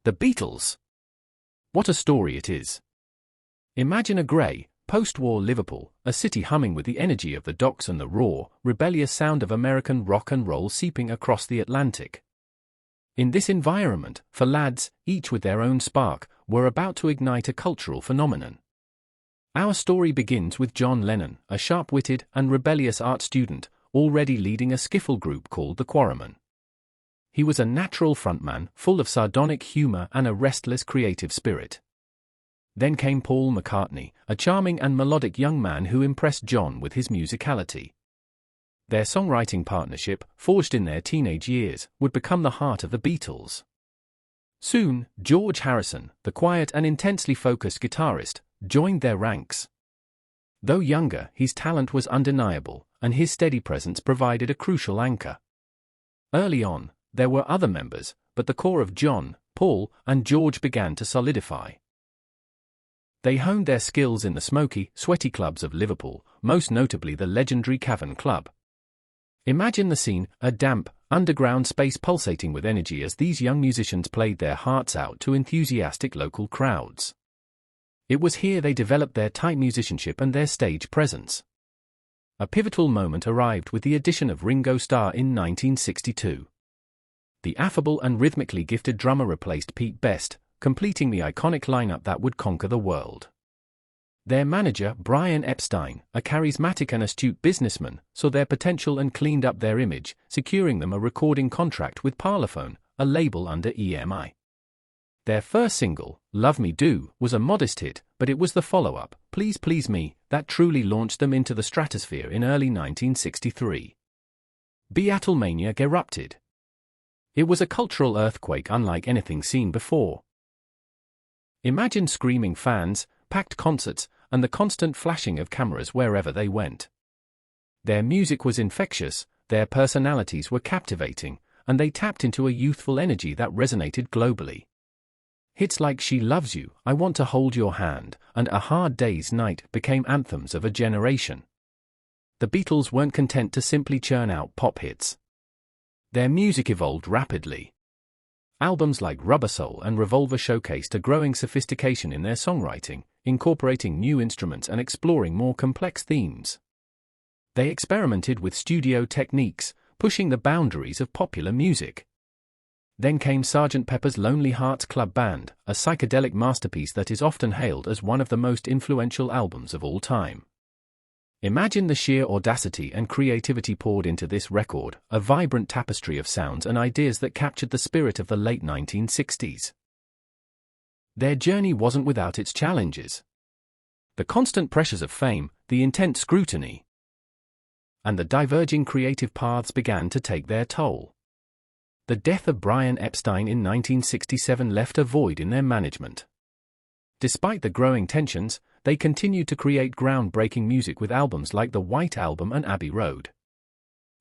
The Beatles. What a story it is. Imagine a grey, post-war Liverpool, a city humming with the energy of the Docks and the raw, rebellious sound of American rock and roll seeping across the Atlantic. In this environment, four lads, each with their own spark, were about to ignite a cultural phenomenon. Our story begins with John Lennon, a sharp-witted and rebellious art student, already leading a skiffle group called the Quarrymen. He was a natural frontman, full of sardonic humor and a restless creative spirit. Then came Paul McCartney, a charming and melodic young man who impressed John with his musicality. Their songwriting partnership, forged in their teenage years, would become the heart of the Beatles. Soon, George Harrison, the quiet and intensely focused guitarist, joined their ranks. Though younger, his talent was undeniable, and his steady presence provided a crucial anchor. Early on, there were other members, but the core of John, Paul, and George began to solidify. They honed their skills in the smoky, sweaty clubs of Liverpool, most notably the legendary Cavern Club. Imagine the scene, a damp, underground space pulsating with energy as these young musicians played their hearts out to enthusiastic local crowds. It was here they developed their tight musicianship and their stage presence. A pivotal moment arrived with the addition of Ringo Starr in 1962. The affable and rhythmically gifted drummer replaced Pete Best, completing the iconic lineup that would conquer the world. Their manager, Brian Epstein, a charismatic and astute businessman, saw their potential and cleaned up their image, securing them a recording contract with Parlophone, a label under EMI. Their first single, Love Me Do, was a modest hit, but it was the follow-up, Please Please Me, that truly launched them into the stratosphere in early 1963. Beatlemania erupted. It was a cultural earthquake unlike anything seen before. Imagine screaming fans, packed concerts, and the constant flashing of cameras wherever they went. Their music was infectious, their personalities were captivating, and they tapped into a youthful energy that resonated globally. Hits like She Loves You, I Want to Hold Your Hand, and A Hard Day's Night became anthems of a generation. The Beatles weren't content to simply churn out pop hits. Their music evolved rapidly. Albums like Rubber Soul and Revolver showcased a growing sophistication in their songwriting, incorporating new instruments and exploring more complex themes. They experimented with studio techniques, pushing the boundaries of popular music. Then came Sgt. Pepper's Lonely Hearts Club Band, a psychedelic masterpiece that is often hailed as one of the most influential albums of all time. Imagine the sheer audacity and creativity poured into this record, a vibrant tapestry of sounds and ideas that captured the spirit of the late 1960s. Their journey wasn't without its challenges. The constant pressures of fame, the intense scrutiny, and the diverging creative paths began to take their toll. The death of Brian Epstein in 1967 left a void in their management. Despite the growing tensions, they continued to create groundbreaking music with albums like The White Album and Abbey Road.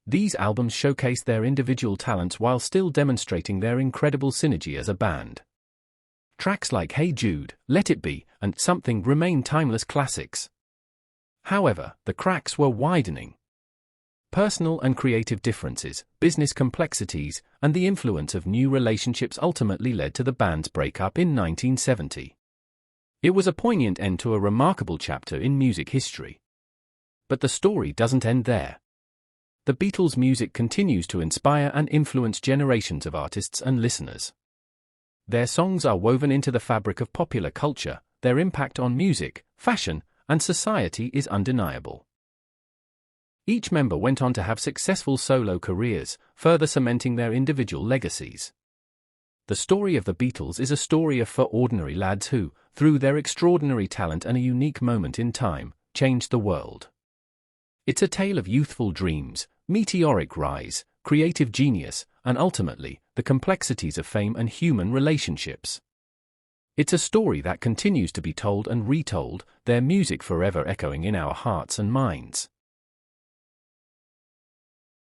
These albums showcased their individual talents while still demonstrating their incredible synergy as a band. Tracks like Hey Jude, Let It Be, and Something remain timeless classics. However, the cracks were widening. Personal and creative differences, business complexities, and the influence of new relationships ultimately led to the band's breakup in 1970. It was a poignant end to a remarkable chapter in music history. But the story doesn't end there. The Beatles' music continues to inspire and influence generations of artists and listeners. Their songs are woven into the fabric of popular culture, their impact on music, fashion, and society is undeniable. Each member went on to have successful solo careers, further cementing their individual legacies. The story of the Beatles is a story of four ordinary lads who, through their extraordinary talent and a unique moment in time, changed the world. It's a tale of youthful dreams, meteoric rise, creative genius, and ultimately, the complexities of fame and human relationships. It's a story that continues to be told and retold, their music forever echoing in our hearts and minds.